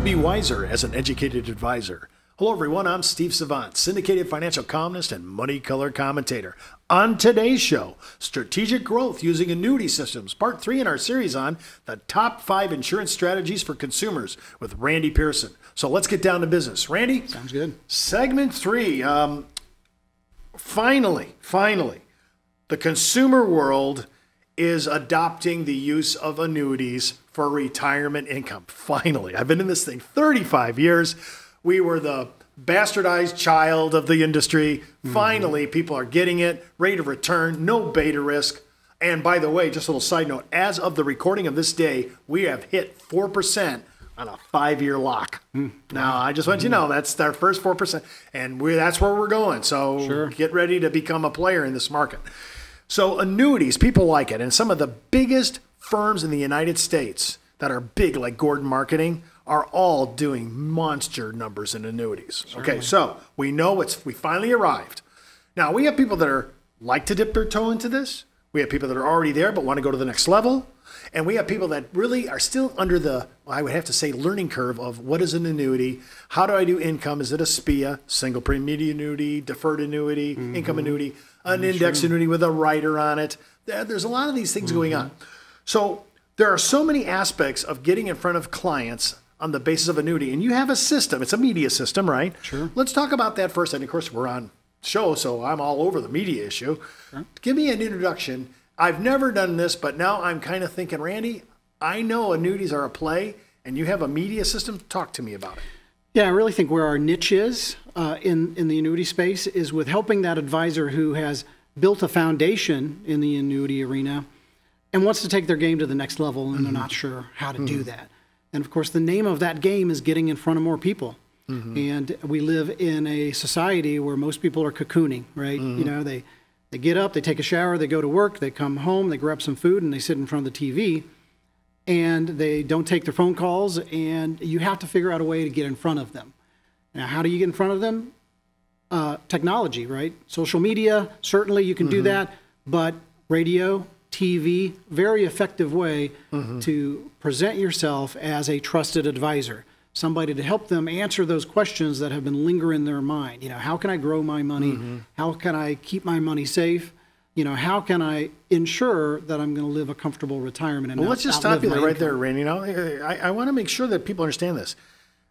be wiser as an educated advisor. Hello everyone, I'm Steve Savant, syndicated financial columnist and money color commentator. On today's show, Strategic Growth Using Annuity Systems, part 3 in our series on the top 5 insurance strategies for consumers with Randy Pierson. So let's get down to business. Randy? Sounds good. Segment 3, finally, the consumer world is adopting the use of annuities for retirement income. Finally, I've been in this thing 35 years. We were the bastardized child of the industry. Finally, people are getting it. Rate of return, no beta risk. And by the way, just a little side note, as of the recording of this day, we have hit 4% on a 5-year lock. Now, I just want you to know, that's our first 4%. And that's where we're going. So Get ready to become a player in this market. So annuities, people like it. And some of the biggest firms in the United States that are big, like Gordon Marketing, are all doing monster numbers in annuities. Okay, so we know we finally arrived. Now, we have people that like to dip their toe into this. We have people that are already there but want to go to the next level. And we have people that really are still under the, I would have to say, learning curve of what is an annuity? How do I do income? Is it a SPIA, single premium annuity, deferred annuity, income annuity, an index annuity with a rider on it? There's a lot of these things going on. So there are so many aspects of getting in front of clients on the basis of annuity. And you have a system. It's a media system, right? Sure. Let's talk about that first. And of course, we're on show, so I'm all over the media issue. Sure. Give me an introduction. I've never done this, but now I'm kind of thinking, Randy, I know annuities are a play, and you have a media system. Talk to me about it. Yeah, I really think where our niche is in the annuity space is with helping that advisor who has built a foundation in the annuity arena and wants to take their game to the next level, and they're not sure how to do that. And of course, the name of that game is getting in front of more people. And we live in a society where most people are cocooning, right? You know, they get up, they take a shower, they go to work, they come home, they grab some food, and they sit in front of the TV, and they don't take their phone calls, and you have to figure out a way to get in front of them. Now, how do you get in front of them? Technology, right? Social media, certainly you can do that, but radio, TV, very effective way to present yourself as a trusted advisor, somebody to help them answer those questions that have been lingering in their mind. You know, how can I grow my money? How can I keep my money safe? You know, how can I ensure that I'm going to live a comfortable retirement? And let's just stop you there, right there, Randy. You know, I want to make sure that people understand this.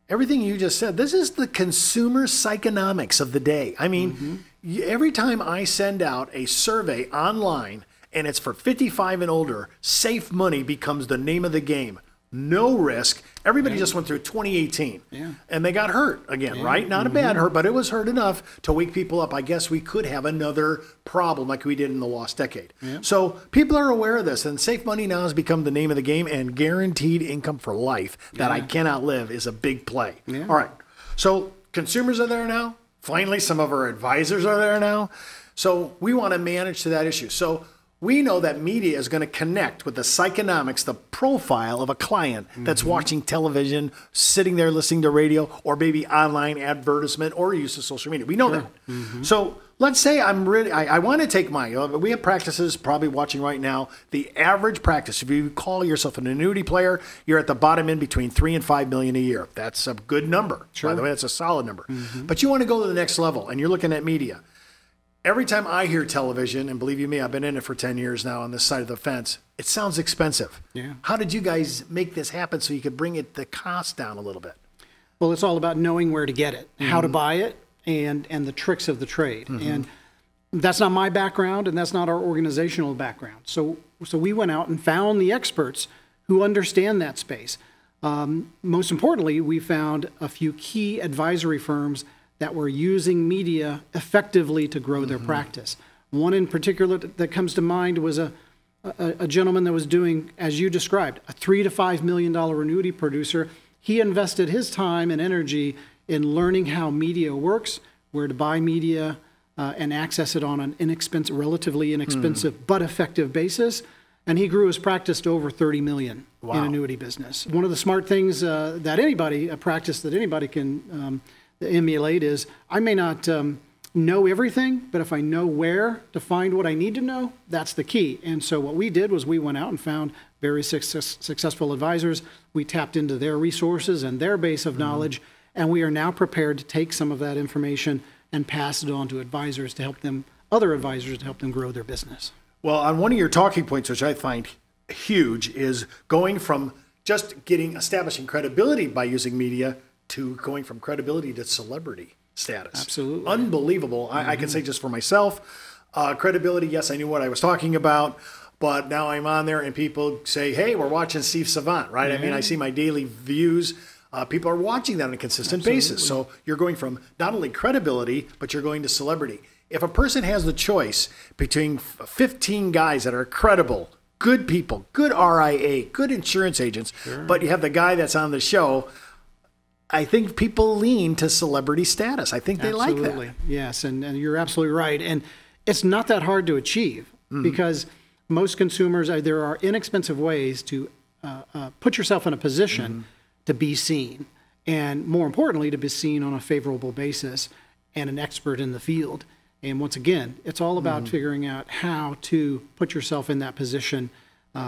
Everything you just said, this is the consumer psychonomics of the day. I mean, every time I send out a survey online, and it's for 55 and older, safe money becomes the name of the game. No risk. Everybody just went through 2018, and they got hurt again, right? Not a bad hurt, but it was hurt enough to wake people up. I guess we could have another problem like we did in the lost decade. So people are aware of this, and safe money now has become the name of the game, and guaranteed income for life that I cannot live is a big play. All right. So consumers are there now. Finally, some of our advisors are there now. So we want to manage to that issue. So we know that media is going to connect with the psychonomics, the profile of a client that's watching television, sitting there listening to radio, or maybe online advertisement or use of social media. We know that. So let's say I want to take we have practices probably watching right now. The average practice, if you call yourself an annuity player, you're at the bottom end between $3 and $5 million a year. That's a good number. By the way, that's a solid number. But you want to go to the next level, and you're looking at media. Every time I hear television, and believe you me, I've been in it for 10 years now on this side of the fence, it sounds expensive. How did you guys make this happen so you could bring the cost down a little bit? Well, it's all about knowing where to get it, how to buy it, and the tricks of the trade. And that's not my background, and that's not our organizational background. So we went out and found the experts who understand that space. Most importantly, we found a few key advisory firms that were using media effectively to grow their practice. One in particular that comes to mind was a gentleman that was doing, as you described, a $3 to $5 million annuity producer. He invested his time and energy in learning how media works, where to buy media, and access it on an relatively inexpensive but effective basis. And he grew his practice to over $30 million in annuity business. One of the smart things a practice that anybody can emulate is, I may not know everything, but if I know where to find what I need to know, that's the key. And so what we did was we went out and found very successful advisors. We tapped into their resources and their base of knowledge, and we are now prepared to take some of that information and pass it on to advisors to help them, other advisors to help them grow their business. Well, on one of your talking points, which I find huge, is going from just establishing credibility by using media to going from credibility to celebrity status. Absolutely. Unbelievable. I can say just for myself, credibility, yes, I knew what I was talking about, but now I'm on there and people say, hey, we're watching Steve Savant, right? I mean, I see my daily views. People are watching that on a consistent basis. So you're going from not only credibility, but you're going to celebrity. If a person has the choice between 15 guys that are credible, good people, good RIA, good insurance agents, but you have the guy that's on the show, I think people lean to celebrity status. I think they like that. Yes, and you're absolutely right. And it's not that hard to achieve because most consumers, there are inexpensive ways to put yourself in a position to be seen, and more importantly, to be seen on a favorable basis and an expert in the field. And once again, it's all about figuring out how to put yourself in that position,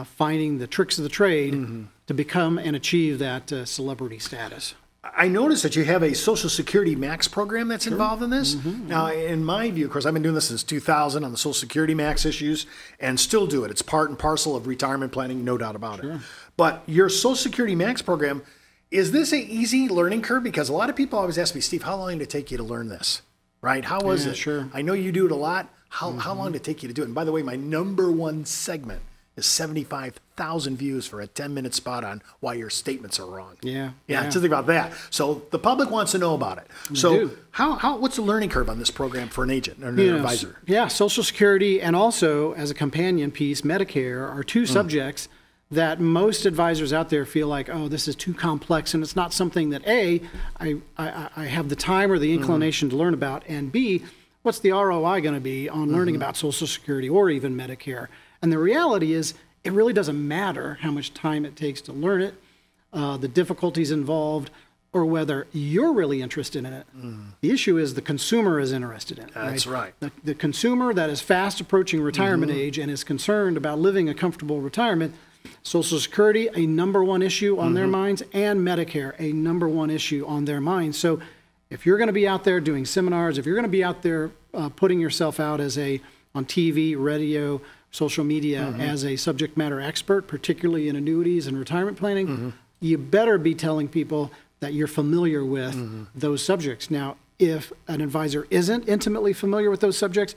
finding the tricks of the trade to become and achieve that celebrity status. I noticed that you have a Social Security Max program that's involved in this. Now, in my view, of course, I've been doing this since 2000 on the Social Security Max issues and still do it. It's part and parcel of retirement planning, no doubt about it. But your Social Security Max program, is this an easy learning curve? Because a lot of people always ask me, Steve, how long did it take you to learn this? Right? How was it? Sure. I know you do it a lot. How long did it take you to do it? And by the way, my #1 segment is 75,000 views for a 10-minute spot on why your statements are wrong. Yeah. Just think about that. So the public wants to know about it. So what's the learning curve on this program for an agent or an advisor? Yeah, Social Security and also as a companion piece, Medicare are two subjects that most advisors out there feel like, oh, this is too complex, and it's not something that I have the time or the inclination to learn about, and B, what's the ROI going to be on learning about Social Security or even Medicare? And the reality is, it really doesn't matter how much time it takes to learn it, the difficulties involved, or whether you're really interested in it. The issue is the consumer is interested in it. That's right. The consumer that is fast approaching retirement age and is concerned about living a comfortable retirement, Social Security, a #1 issue on their minds, and Medicare, a #1 issue on their minds. So if you're going to be out there doing seminars, if you're going to be out there putting yourself out as on TV, radio, social media as a subject matter expert, particularly in annuities and retirement planning, you better be telling people that you're familiar with those subjects. Now, if an advisor isn't intimately familiar with those subjects,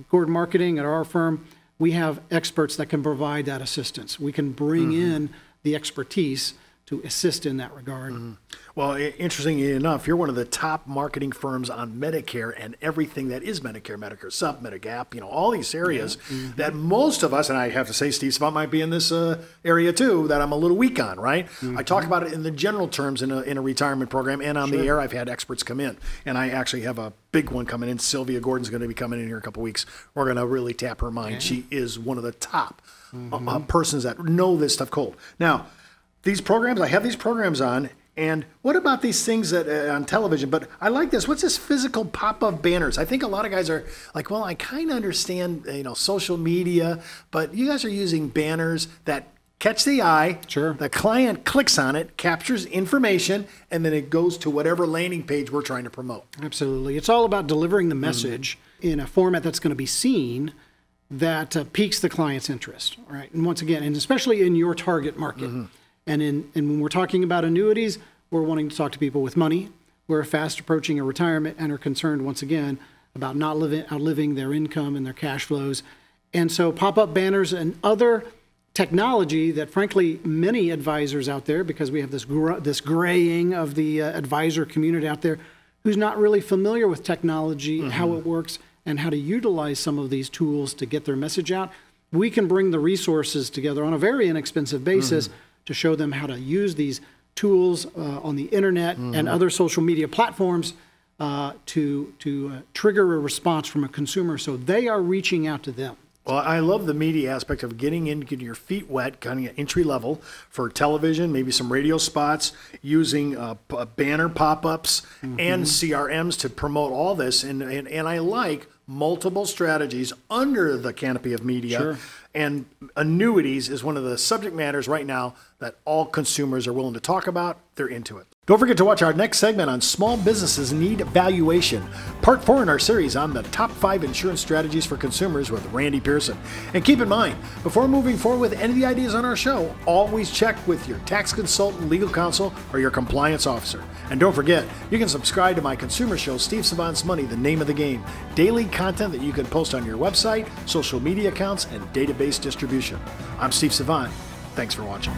Gordon Marketing at our firm, we have experts that can provide that assistance. We can bring in the expertise to assist in that regard. Well, interestingly enough, you're one of the top marketing firms on Medicare and everything that is Medicare, Medicare Sup, Medigap, all these areas that most of us, and I have to say Steve Savant might be in this area too, that I'm a little weak on, right? I talk about it in the general terms in a retirement program, and on the air I've had experts come in, and I actually have a big one coming in. Sylvia Gordon's going to be coming in here in a couple of weeks. We're going to really tap her mind. She is one of the top persons that know this stuff cold. Now, these programs, I have these programs on, and what about these things that on television? But I like this. What's this physical pop-up banners? I think a lot of guys are like, well, I kind of understand, social media, but you guys are using banners that catch the eye. Sure. The client clicks on it, captures information, and then it goes to whatever landing page we're trying to promote. Absolutely. It's all about delivering the message in a format that's going to be seen that piques the client's interest. All right. And once again, and especially in your target market. And when we're talking about annuities, we're wanting to talk to people with money who are fast approaching a retirement and are concerned, once again, about not outliving their income and their cash flows. And so pop-up banners and other technology that, frankly, many advisors out there, because we have this graying of the advisor community out there, who's not really familiar with technology, how it works, and how to utilize some of these tools to get their message out, we can bring the resources together on a very inexpensive basis to show them how to use these tools on the internet and other social media platforms to trigger a response from a consumer so they are reaching out to them. Well, I love the media aspect of getting your feet wet, kind of entry level for television, maybe some radio spots, using banner pop-ups and CRMs to promote all this. And I like multiple strategies under the canopy of media. Sure. And annuities is one of the subject matters right now that all consumers are willing to talk about. They're into it. Don't forget to watch our next segment on small businesses need valuation. Part 4 in our series on the top 5 insurance strategies for consumers with Randy Pierson. And keep in mind, before moving forward with any of the ideas on our show, always check with your tax consultant, legal counsel, or your compliance officer. And don't forget, you can subscribe to my consumer show, Steve Savant's Money, the name of the game. Daily content that you can post on your website, social media accounts, and database distribution. I'm Steve Savant. Thanks for watching.